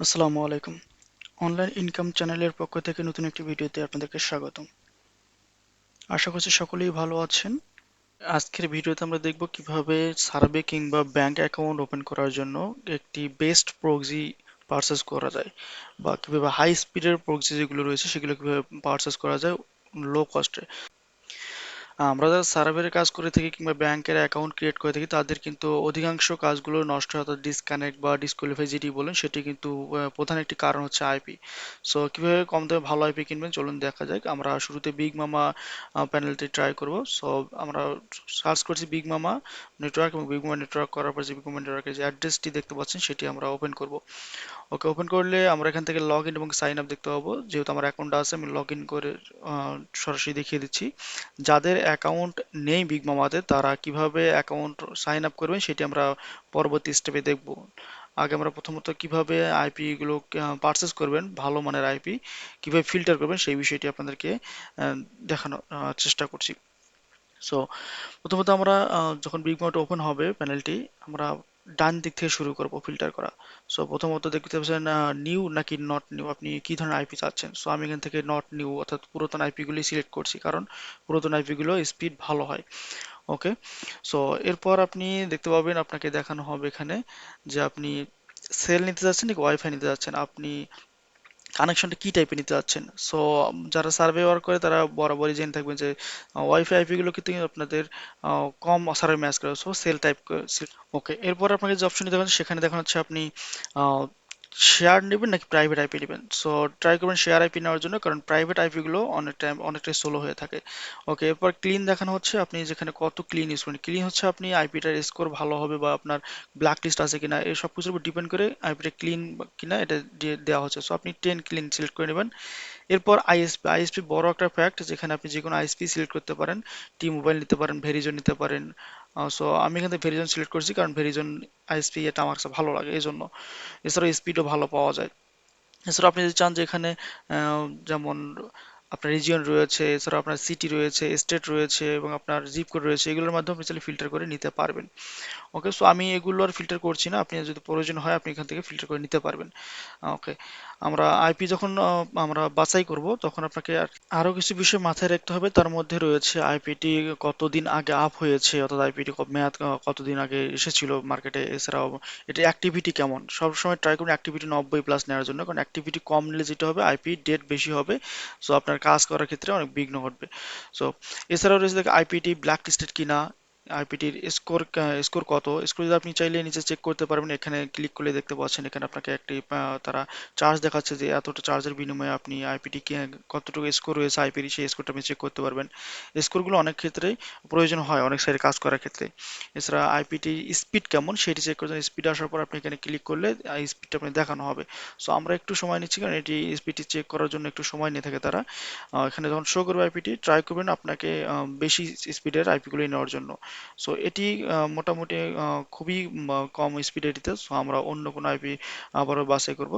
আসসালামু আলাইকুম। Online income চ্যানেলের পক্ষ থেকে নতুন একটি ভিডিওতে আপনাদেরকে স্বাগতম। আশা করছি সকলেই ভালো আছেন। আজকের ভিডিওতে আমরা দেখব কিভাবে সার্ভে কিংবা ব্যাংক অ্যাকাউন্ট ওপেন করার জন্য একটি বেস্ট প্রক্সি পারচেজ করা যায়, বা কিভাবে হাই স্পিডের প্রক্সি যেগুলো রয়েছে সেগুলো কিভাবে পারচেজ করা যায় লো কস্টে। আমরা যারা সার্ভারের কাজ করে থাকি কিংবা ব্যাংকের অ্যাকাউন্ট ক্রিয়েট করে থাকি তাদের কিন্তু অধিকাংশ কাজগুলো নষ্ট হয়, অর্থাৎ ডিসকানেক্ট বা ডিসকোয়ালিফাই যেটি বলেন সেটি কিন্তু প্রধান একটি কারণ হচ্ছে আইপি। সো কিভাবে কম দামে ভালো আইপি কিনবেন চলুন দেখা যাক। আমরা শুরুতে বিগ মামা প্যানেলটি ট্রাই করব। সো আমরা সার্চ করছি বিগ মামা নেটওয়ার্ক, এবং বিগ মামা নেটওয়ার্ক করার পর যে বিগ মামা নেটওয়ার্কের যে অ্যাড্রেসটি দেখতে পাচ্ছেন সেটি আমরা ওপেন করব। ওকে, ওপেন করলে আমরা এখান থেকে লগ ইন এবং সাইন আপ দেখতে পাবো। যেহেতু আমার অ্যাকাউন্ট আছে আমি লগ ইন করে সরাসরি দেখিয়ে দিচ্ছি। যাদের অ্যাকাউন্ট নেই বিগ মামাতে তারা কিভাবে অ্যাকাউন্ট সাইন আপ করবেন সেটি আমরা পরবর্তী স্টেপে দেখব। আগে আমরা প্রথমত কিভাবে আইপি গুলো পারচেস করবেন, ভালো মানের আইপি কিভাবে ফিল্টার করবেন সেই বিষয়টি আপনাদেরকে দেখানোর চেষ্টা করছি। সো প্রথমত আমরা যখন বিগ মাউন্ট ওপেন হবে প্যানেলটি, আমরা ডান দিক থেকে শুরু করব ফিল্টার করা। সো প্রথমত দেখতে পাচ্ছেন নিউ নাকি নট নিউ, আপনি কি ধরনের আইপি চাচ্ছেন। সো আমি এখান থেকে নট নিউ অর্থাৎ পুরাতন আইপি গুলি সিলেক্ট করছি, কারণ পুরাতন আইপি গুলো স্পিড ভালো হয়। ওকে, সো এরপর আপনি দেখতে পাবেন আপনাকে দেখানো হবে এখানে যে আপনি সেল নিতে যাচ্ছেন নাকি ওয়াইফাই নিতে যাচ্ছেন, আপনি কানেকশনটা কি টাইপের নিতে যাচ্ছেন। সো যারা সার্ভে ওয়ার্ক করে তারা বরাবরই জেনে থাকবেন যে ওয়াইফাই আইপি গুলো কিন্তু আপনাদের কম সার্ভে ম্যাচ করে, সো সেল টাইপ। ওকে, এরপর আপনাকে যে অপশনটি দেখাচ্ছে সেখানে দেখানো হচ্ছে আপনি শেয়ার নেবেন নাকি প্রাইভেট আইপি নেবেন। সো ট্রাই করবেন শেয়ার আইপি নেওয়ার জন্য, কারণ প্রাইভেট আইপি গুলো অনেক টাইম অনেকটাই স্লো হয়ে থাকে। ওকে, এরপর ক্লিন দেখানো হচ্ছে আপনি যেখানে কত ক্লিন ইউজ করেন। ক্লিন হচ্ছে আপনি আইপিটার স্কোর ভালো হবে বা আপনার ব্ল্যাক লিস্ট আছে কিনা এই সব কিছুর উপর ডিপেন্ড করে আইপিটা ক্লিন কিনা এটা দিয়ে দেওয়া হচ্ছে। সো আপনি 10 ক্লিন সিলেক্ট করে নেবেন। এরপর আইএসপি, আইএসপি বড় একটা ফ্যাক্ট, যেখানে আপনি যে কোনো আইএসপি সিলেক্ট করতে পারেন। টি মোবাইল নিতে পারেন, ভেরিজন নিতে পারেন। সো আমি এখান থেকে ভেরিজন সিলেক্ট করছি, কারণ ভেরিজন আইএসপি এটা আমার কাছে ভালো লাগে এই জন্য। এছাড়াও স্পিডও ভালো পাওয়া যায়। এছাড়া আপনি যদি চান যে এখানে যেমন আপনার রিজিয়ন রয়েছে, এছাড়া আপনার সিটি রয়েছে, স্টেট রয়েছে এবং আপনার জিপ কোড রয়েছে, এগুলোর মাধ্যমে আপনি চাইলে ফিল্টার করে নিতে পারবেন। ওকে, সো আমি এগুলো আর ফিল্টার করছি না, আপনি যদি প্রয়োজন হয় আপনি এখান থেকে ফিল্টার করে নিতে পারবেন। ওকে, আমরা আইপি যখন আমরা বাছাই করব তখন আপনাকে আরো কিছু বিষয় মাথায় রাখতে হবে। তার মধ্যে রয়েছে আইপিটি কতদিন আগে আপ হয়েছে, অর্থাৎ আইপিটি মেয়াদ কতদিন আগে এসেছিল মার্কেটে। এছাড়াও এটা অ্যাক্টিভিটি কেমন, সবসময় ট্রাই করুন অ্যাক্টিভিটি 90+ নেওয়ার জন্য, কারণ অ্যাক্টিভিটি কম নিলে যেটা হবে আইপি ডেট বেশি হবে। সো আপনার কাজ করার ক্ষেত্রে অনেক বিঘ্ন ঘটবে। সো এছাড়াও রয়েছে আইপিটি ব্ল্যাক লিস্টেড কিনা, আইপিটির স্কোর কত। স্কোর যদি আপনি চাইলে নিচে চেক করতে পারবেন, এখানে ক্লিক করলে দেখতে পাচ্ছেন এখানে আপনাকে একটি তারা চার্জ দেখাচ্ছে যে এতটা চার্জের বিনিময়ে আপনি আইপিটি কতটুকু স্কোর রয়েছে আইপির, সেই স্কোরটা আপনি চেক করতে পারবেন। স্কোরগুলো অনেক ক্ষেত্রেই প্রয়োজন হয় অনেক সাইডে কাজ করার ক্ষেত্রে। এছাড়া আইপিটি স্পিড কেমন সেটি চেক করতে, স্পিড আসার পর আপনি এখানে ক্লিক করলে স্পিডটা আপনি দেখানো হবে। সো আমরা একটু সময় নিচ্ছি, কারণ এটি স্পিডটি চেক করার জন্য একটু সময় নিয়ে থাকে তারা। এখানে যখন শো করবে আইপিটি ট্রাই করবেন আপনাকে বেশি স্পিডের আইপিগুলো নেওয়ার জন্য। সো এটি মোটামুটি খুবই কম স্পিড এটিতে। সো আমরা অন্য কোনো আইপি আবারও বাছাই করব।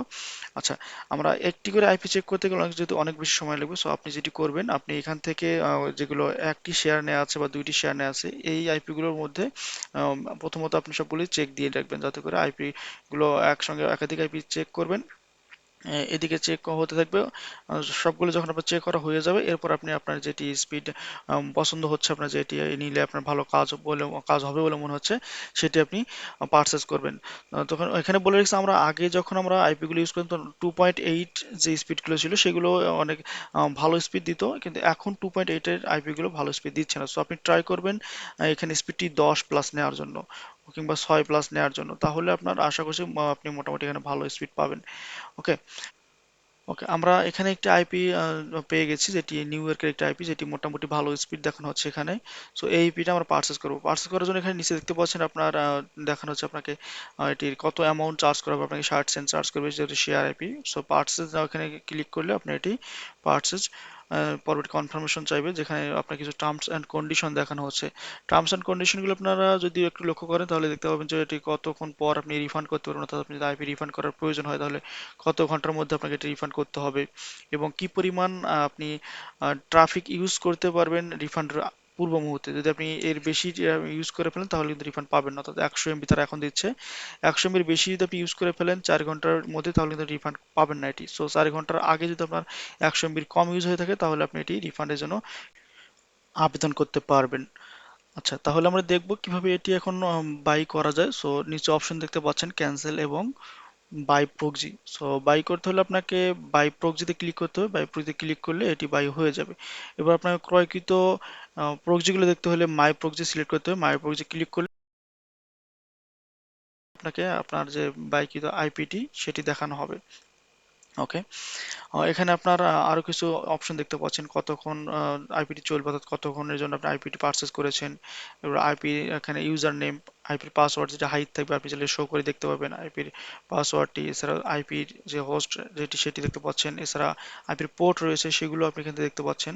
আচ্ছা, আমরা একটি করে আইপি চেক করতে গেলে যেহেতু অনেক বেশি সময় লাগবে, সো আপনি যেটি করবেন আপনি এখান থেকে যেগুলো একটি শেয়ার নেওয়া আছে বা দুইটি শেয়ার নেওয়া আছে এই আইপি গুলোর মধ্যে প্রথমত আপনি সবগুলি চেক দিয়ে রাখবেন, যাতে করে আইপি গুলো একসঙ্গে একাধিক আইপি চেক করবেন। এদিকে চেক হতে থাকবে। সবগুলো যখন আপনার চেক করা হয়ে যাবে এরপর আপনি আপনার যেটি স্পিড পছন্দ হচ্ছে, আপনার যেটি নিলে আপনার ভালো কাজ হবে বলে মনে হচ্ছে সেটি আপনি পারচেস করবেন। তখন এখানে বলে রেখেছি আমরা আগে যখন আমরা আইপি গুলো ইউজ করতাম তখন 2.8 যে স্পিডগুলো ছিল সেগুলো অনেক ভালো স্পিড দিত, কিন্তু এখন 2.8 এর আইপি গুলো ভালো স্পিড দিচ্ছে না। সো আপনি ট্রাই করবেন এখানে স্পিডটি 10+ নেওয়ার জন্য কিংবা 6+ নেওয়ার জন্য, তাহলে আপনার আশা করছি আপনি মোটামুটি এখানে ভালো স্পিড পাবেন। ওকে, ওকে, আমরা এখানে একটি আইপি পেয়ে গেছি, যেটি নিউ ইয়র্কের একটি আইপি, যেটি মোটামুটি ভালো স্পিড দেখানো হচ্ছে এখানে। সো এই আইপিটা আমরা পারচেস করবো। পারচেস করার জন্য এখানে নিচে দেখতে পাচ্ছেন আপনার দেখানো হচ্ছে আপনাকে এটির কত অ্যামাউন্ট চার্জ করা হবে। আপনাকে 60 সেন্ট চার্জ করবে যেহেতু শেয়ার আইপি। সো পারচেস এখানে ক্লিক করলে আপনি এটি পারচেস, পরবর্তী কনফার্মেশন চাইবে, যেখানে আপনার কিছু টার্মস অ্যান্ড কন্ডিশন দেখানো হচ্ছে। টার্মস অ্যান্ড কন্ডিশনগুলো আপনারা যদি একটু লক্ষ্য করেন তাহলে দেখতে পাবেন যে এটি কতক্ষণ পর আপনি রিফান্ড করতে পারবেন, অর্থাৎ আপনি যদি আইপি রিফান্ড করার প্রয়োজন হয় তাহলে কত ঘন্টার মধ্যে আপনাকে এটা রিফান্ড করতে হবে, এবং কি পরিমাণ আপনি ট্রাফিক ইউজ করতে পারবেন রিফান্ড পূর্ব মুহূর্তে। যদি আপনি এর বেশি ইউজ করে ফেলেন তাহলে কিন্তু রিফান্ড পাবেন না। অর্থাৎ 100 MB তারা এখন দিচ্ছে, 100 MBর বেশি যদি আপনি ইউজ করে ফেলেন 4 ঘন্টার মধ্যে তাহলে কিন্তু রিফান্ড পাবেন না এটি। সো 4 ঘন্টার আগে যদি আপনার 100 MBর কম ইউজ হয়ে থাকে তাহলে আপনি এটি রিফান্ডের জন্য আবেদন করতে পারবেন। আচ্ছা, তাহলে আমরা দেখব কিভাবে এটি এখন বাই করা যায়। সো নিচে অপশন দেখতে পাচ্ছেন ক্যান্সেল এবং বাই প্রক্সি। সো বাই করতে হলে আপনাকে বাই প্রক্সিতে ক্লিক করতে হবে, বাই প্রক্সিতে ক্লিক করলে এটি বাই হয়ে যাবে। এবার আপনাকে ক্রয়কৃত প্রক্সিগুলো দেখতে হলে মাই প্রক্সি সিলেক্ট করতে হবে, মাই প্রক্সি ক্লিক করলে আপনাকে আপনার যে বাইকৃত আইপিটি সেটি দেখানো হবে। ওকে, এখানে আপনার আরো কিছু অপশন দেখতে পাচ্ছেন, কতক্ষণ আইপিটি চলবে, অর্থাৎ কতক্ষণের জন্য আপনি আইপিটি পারচেজ করেছেন। এবার আইপি এখানে ইউজার নেম, আইপির পাসওয়ার্ড যেটা হাইড থাকবে আপনি চাইলে শো করে দেখতে পাবেন আইপির পাসওয়ার্ডটি। এছাড়া আইপির যে হোস্ট যেটি সেটি দেখতে পাচ্ছেন। এছাড়া আইপির পোর্ট রয়েছে সেগুলো আপনি এখানে দেখতে পাচ্ছেন।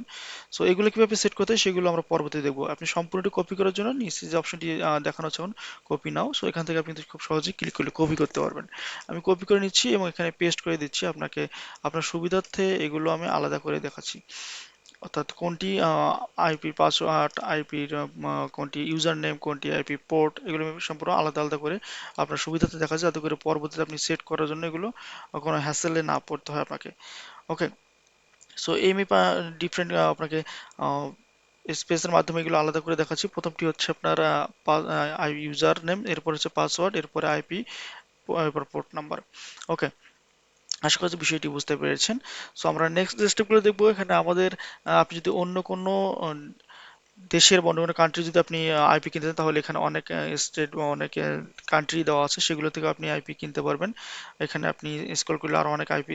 সো এগুলো কিভাবে সেট করতে হয় সেগুলো আমরা পরবর্তীতে দেখবো। আপনি সম্পূর্ণটি কপি করার জন্য নিচে যে অপশনটি দেখানো হচ্ছে কপি নাও, সো এখান থেকে আপনি কিন্তু খুব সহজেই ক্লিক করলে কপি করতে পারবেন। আমি কপি করে নিচ্ছি এবং এখানে পেস্ট করে দিচ্ছি। আপনাকে আপনার সুবিধার্থে এগুলো আমি আলাদা করে দেখাচ্ছি, অর্থাৎ কোনটি আইপি পাসওয়ার্ড, আইপির কোনটি ইউজার নেম, কোনটি আইপি পোর্ট, এগুলো আমি সম্পূর্ণ আলাদা আলাদা করে আপনার সুবিধাতে দেখা যায়, যাতে করে পরবর্তীতে আপনি সেট করার জন্য এগুলো কোনো হ্যাসেলে না পড়তে হয় আপনাকে। ওকে, সো এই আমি ডিফারেন্ট আপনাকে স্পেসের মাধ্যমে এগুলো আলাদা করে দেখাচ্ছি। প্রথমটি হচ্ছে আপনার ইউজার নেম, এরপর হচ্ছে পাসওয়ার্ড, এরপরে আইপি, এরপর পোর্ট নাম্বার। ওকে, আশা করছি বিষয়টি বুঝতে পেরেছেন। সো আমরা নেক্সট যে স্টেপগুলো দেখবো, এখানে আমাদের আপনি যদি অন্য কোনো দেশের বা অন্য কোনো কান্ট্রি যদি আপনি আইপি কিনতে চান তাহলে এখানে অনেক স্টেট বা অনেক কান্ট্রি দেওয়া আছে, সেগুলো থেকে আপনি আইপি কিনতে পারবেন। এখানে আপনি স্ক্রল করলে আরো অনেক আইপি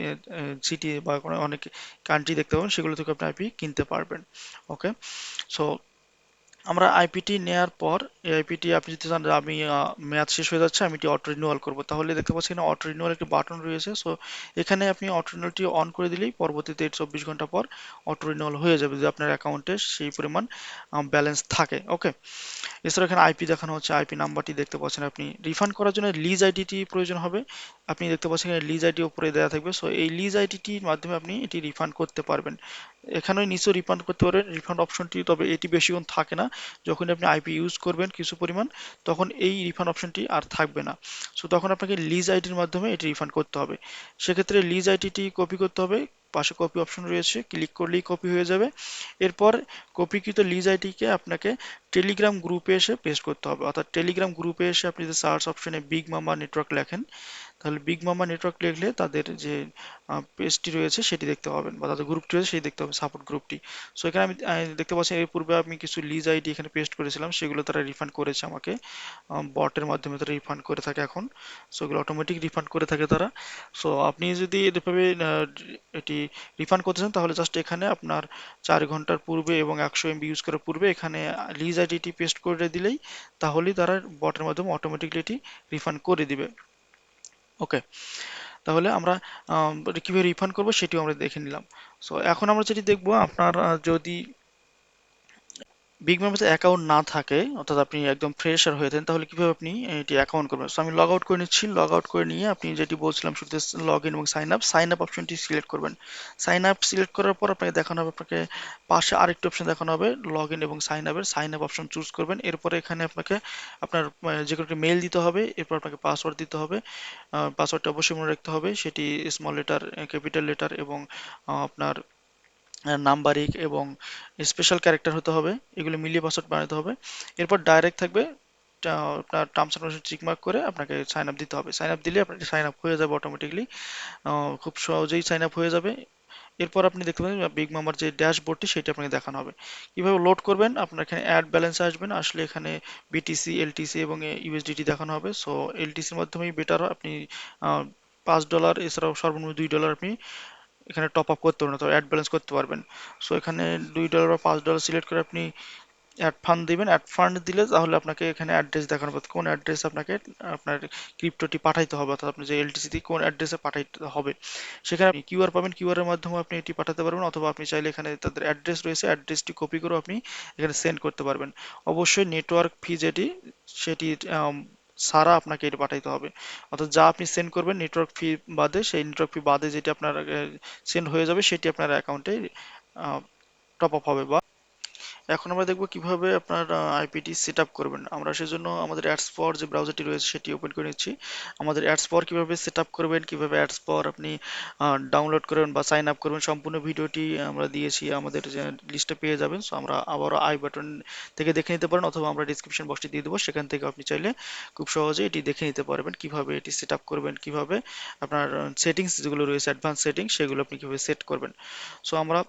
সিটি বা কোনো অনেক কান্ট্রি দেখতে পাবেন, সেগুলো থেকে আপনি আইপি কিনতে পারবেন। ওকে, সো আমরা আইপিটি নেয়ার পর এই আইপিটি আপনি যদি চান যে আমি মেয়াদ শেষ হয়ে যাচ্ছে আমি এটি অটো রিনিউয়াল করবো, তাহলে দেখতে পাচ্ছি এখানে অটো রিনিউয়াল একটি বাটন রয়েছে। সো এখানে আপনি অটো রিনিউয়ালটি অন করে দিলেই পরবর্তীতে 24 ঘন্টা পর অটো রিনিউয়াল হয়ে যাবে যদি আপনার অ্যাকাউন্টে সেই পরিমাণ ব্যালেন্স থাকে। ওকে, এছাড়া এখানে আইপি দেখানো হচ্ছে, আইপি নাম্বারটি দেখতে পাচ্ছেন। আপনি রিফান্ড করার জন্য লিজ আইডিটি প্রয়োজন হবে, আপনি দেখতে পাচ্ছেন এখানে লিজ আইডি উপরে দেওয়া থাকবে। সো এই লিজ আইডিটির মাধ্যমে আপনি এটি রিফান্ড করতে পারবেন। এখানে নিচেও রিফান্ড করতে পারবেন রিফান্ড অপশনটি, তবে এটি বেশিক্ষণ থাকে না। যখন আপনি আইপি ইউজ করবেন কিছু পরিমাণ, তখন এই রিফান্ড অপশনটি আর থাকবে না। সো তখন আপনাকে লিজ আইডির মাধ্যমে এটি রিফান্ড করতে হবে। সেক্ষেত্রে লিজ আইডিটি কপি করতে হবে, পাশে কপি অপশন রয়েছে, ক্লিক করলেই কপি হয়ে যাবে। এরপর কপিকৃত লিজ আইডিকে আপনাকে টেলিগ্রাম গ্রুপে এসে পেস্ট করতে হবে, অর্থাৎ টেলিগ্রাম গ্রুপে এসে আপনি যদি সার্চ অপশনে বিগ মামা নেটওয়ার্ক লেখেন, তাহলে বিগ মামা নেটওয়ার্ক লিখলে তাদের যে পেজটি রয়েছে সেটি দেখতে পাবেন, বা তাদের গ্রুপটি রয়েছে সেটি দেখতে পাবেন, সাপোর্ট গ্রুপটি। সো এখানে আমি দেখতে পাচ্ছি এর পূর্বে আমি কিছু লিজ আইডি এখানে পেস্ট করেছিলাম, সেগুলো তারা রিফান্ড করেছে আমাকে, বটের মাধ্যমে তারা রিফান্ড করে থাকে এখন। সো এগুলো অটোমেটিক রিফান্ড করে থাকে তারা। সো আপনি যদি এভাবে এটি রিফান্ড করতে চান তাহলে জাস্ট এখানে আপনার 4 ঘন্টার পূর্বে এবং 100 MB ইউজ করার পূর্বে এখানে লিজ আইডিটি পেস্ট করে দিলেই তাহলেই তারা বটের মাধ্যমে অটোমেটিকলি এটি রিফান্ড করে দিবে। ওকে, তাহলে আমরা কিভাবে রিফান্ড করবো সেটিও আমরা দেখে নিলাম। সো এখন আমরা যেটি দেখবো, আপনার যদি বিগ মামাতে অ্যাকাউন্ট না থাকে, অর্থাৎ আপনি একদম ফ্রেশার হয়ে থাকেন, তাহলে কিভাবে আপনি এটি অ্যাকাউন্ট করবেন। সো আমি লগ আউট করে নিচ্ছি, লগ আউট করে নিয়ে আপনি যেটি বলছিলাম শুরুতে লগ ইন এবং সাইন আপ অপশনটি সিলেক্ট করবেন। সাইন আপ সিলেক্ট করার পর আপনাকে দেখানো হবে, আপনাকে পাশে আরেকটি অপশন দেখানো হবে লগ ইন এবং সাইন আপ অপশন চুজ করবেন। এরপরে এখানে আপনাকে আপনার যে কোনো একটি মেল দিতে হবে, এরপর আপনাকে পাসওয়ার্ড দিতে হবে। পাসওয়ার্ডটা অবশ্যই মনে রাখতে হবে, সেটি স্মল লেটার, ক্যাপিটাল লেটার এবং আপনার নাম্বারিং এবং স্পেশাল ক্যারেক্টার হতে হবে, এগুলো মিলিয়ে পাসওয়ার্ড বানাতে হবে। এরপর ডাইরেক্ট থাকবে, আপনার টার্মস অ্যান্ড কন্ডিশন চেকমার্ক করে আপনাকে সাইন আপ দিতে হবে। সাইন আপ দিলে আপনার সাইন আপ হয়ে যাবে অটোমেটিকলি, খুব সহজেই সাইন আপ হয়ে যাবে। এরপর আপনি দেখতে পাবেন বিগ মামার যে ড্যাশবোর্ডটি সেটি আপনাকে দেখানো হবে। কিভাবে লোড করবেন, আপনার এখানে অ্যাড ব্যালেন্স আসবেন, আসলে এখানে বিটিসি, এলটিসি এবং ইউএসডিটি দেখানো হবে। সো এলটিসির মাধ্যমেই বেটার, আপনি $5 এছাড়াও সর্বনিম্ন $2 আপনি এখানে টপ আপ করতে পারবেন, তো অ্যাড ব্যালেন্স করতে পারবেন। সো এখানে $2 বা $5 সিলেক্ট করে আপনি অ্যাড ফান্ড দিবেন। অ্যাড ফান্ড দিলে তাহলে আপনাকে এখানে অ্যাড্রেস দেখানো হবে, কোন অ্যাড্রেস আপনাকে আপনার ক্রিপ্টোটি পাঠাইতে হবে, অর্থাৎ আপনি যে এলটিসিতে কোন অ্যাড্রেসে পাঠাইতে হবে। সেখানে আপনি কিউআর পাবেন, কিউআর এর মাধ্যমে আপনি এটি পাঠাতে পারবেন, অথবা আপনি চাইলে এখানে তাদের অ্যাড্রেস রয়েছে, অ্যাড্রেসটি কপি করে আপনি এখানে সেন্ড করতে পারবেন। অবশ্যই নেটওয়ার্ক ফি যেটি সেটি সারা আপনাকে এটি পাঠাইতে হবে, অর্থাৎ যা আপনি সেন্ড করবেন নেটওয়ার্ক ফি বাদে, সেই নেটওয়ার্ক ফি বাদে যেটি আপনার সেন্ড হয়ে যাবে সেটি আপনার অ্যাকাউন্টে টপ আপ হবে বা এখন আমরা দেখব কিভাবে আপনার আইপিটি সেট আপ করবেন। আমরা সেজন্য আমাদের অ্যাডস পাওয়ার যে ব্রাউজারটি রয়েছে সেটি ওপেন করে নিচ্ছি। আমাদের অ্যাডস পাওয়ার কিভাবে সেট আপ করবেন, কিভাবে অ্যাডস পাওয়ার আপনি ডাউনলোড করবেন বা সাইন আপ করবেন, সম্পূর্ণ ভিডিওটি আমরা দিয়েছি আমাদের লিস্টে পেয়ে যাবেন। সো আমরা আবারও আই বাটন থেকে দেখে নিতে পারেন, অথবা আমরা ডিসক্রিপশন বক্সটি দিয়ে দেবো, সেখান থেকে আপনি চাইলে খুব সহজে এটি দেখে নিতে পারবেন কিভাবে এটি সেট আপ করবেন, কিভাবে আপনার সেটিংস যেগুলো রয়েছে অ্যাডভান্স সেটিংস সেগুলো আপনি কিভাবে সেট করবেন। সো আমরা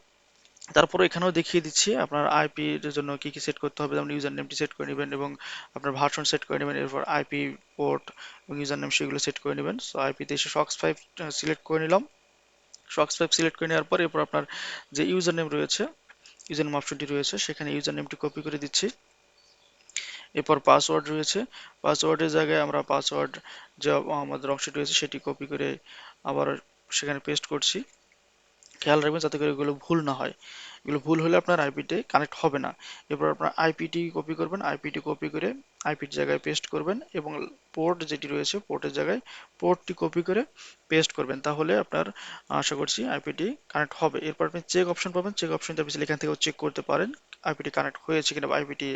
তারপরে এখানেও দেখিয়ে দিচ্ছি আপনার আইপি এর জন্য কি কি সেট করতে হবে। যেমন ইউজার নেমটি সেট করে নেবেন এবং আপনার ভার্সন সেট করে নেবেন, এরপর আইপি পোর্ট এবং ইউজার নেম সেগুলো সেট করে নেবেন। সো আইপিতে এসে শক্স 5 সিলেক্ট করে নিলাম। শক্স 5 সিলেক্ট করে নেওয়ার পর এরপর আপনার যে ইউজার নেম রয়েছে, ইউজার নেম অপশনটি রয়েছে, সেখানে ইউজার নেমটি কপি করে দিচ্ছি। এরপর পাসওয়ার্ড রয়েছে, পাসওয়ার্ডের জায়গায় আমরা পাসওয়ার্ড যে আমাদের অংশটি রয়েছে সেটি কপি করে আবার সেখানে পেস্ট করছি। খেয়াল রাখবেন যাতে করে এগুলো ভুল না হয়, এগুলো ভুল হলে আপনার আইপিতে কানেক্ট হবে না। এরপর আপনার আইপিটি কপি করবেন, আইপিটি কপি করে আইপির জায়গায় পেস্ট করবেন এবং পোর্ট যেটি রয়েছে পোর্টের জায়গায় পোর্টটি কপি করে পেস্ট করবেন, তাহলে আপনার আশা করছি আইপিটি কানেক্ট হবে। এরপর আপনি চেক অপশন পাবেন, চেক অপশনটা আপনি এখান থেকেও চেক করতে পারেন আইপিটি কানেক্ট হয়েছে কিনা বা আইপিটি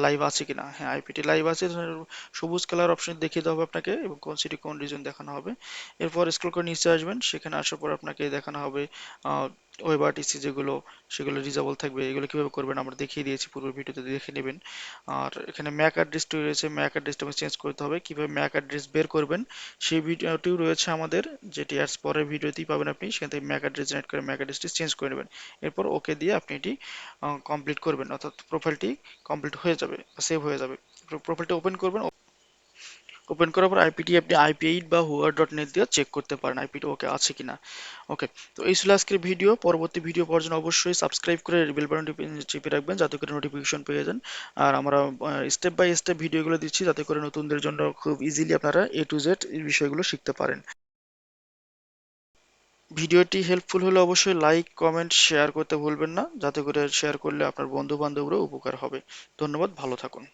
লাইভ আছে কিনা। হ্যাঁ, আইপিটি লাইভ আছে, সবুজ কালার অপশন দেখিয়ে দেওয়া হবে আপনাকে এবং কোন সিটি কোন রিজন দেখানো হবে। এরপর স্ক্রল করে নিচে আসবেন, সেখানে আসার পর আপনাকে দেখানো হবে ওয়েব আরটিসি যেগুলো সেগুলো রিজেবল থাকবে। এগুলো কিভাবে করবেন আমরা দেখিয়ে দিয়েছি পূর্বের ভিডিওতে, দেখে নেবেন। আর এখানে ম্যাক অ্যাড্রেসটি রয়েছে, ম্যাক অ্যাড্রেসটা চেঞ্জ করতে হবে। কিভাবে ম্যাক অ্যাড্রেস বের করবেন সেই ভিডিওটিও রয়েছে আমাদের, যেটি অ্যাডস পরের ভিডিওতেই পাবেন আপনি। সেখান থেকে ম্যাক অ্যাড্রেস জেনারেট করে ম্যাক অ্যাড্রেসটি চেঞ্জ করে নেবেন। এরপর ওকে দিয়ে আপনি এটি কমপ্লিট করবেন, অর্থাৎ প্রোফাইলটি কমপ্লিট হয়ে যাবে, সেভ হয়ে যাবে। প্রোফাইলটি ওপেন করবেন, ওপেন করার পর আইপিটি আপনি আইপি8 বা হুয়ার.নেট দিয়ে চেক করতে পারেন আইপিটি ওকে আছে কিনা। ওকে, তো এই ছিল আজকের ভিডিও। পরবর্তী ভিডিও পাওয়ার জন্য অবশ্যই সাবস্ক্রাইব করে বেল বাটনটি চেপে রাখবেন যাতে করে নোটিফিকেশন পেয়ে যান। আর আমরা স্টেপ বাই স্টেপ ভিডিওগুলো দিচ্ছি যাতে করে নতুনদের জন্য খুব ইজিলি আপনারা A to Z এই বিষয়গুলো শিখতে পারেন। ভিডিওটি হেল্পফুল হলে অবশ্যই লাইক কমেন্ট শেয়ার করতে ভুলবেন না, যাতে করে শেয়ার করলে আপনার বন্ধু বান্ধবরাও উপকার হবে। ধন্যবাদ, ভালো থাকুন।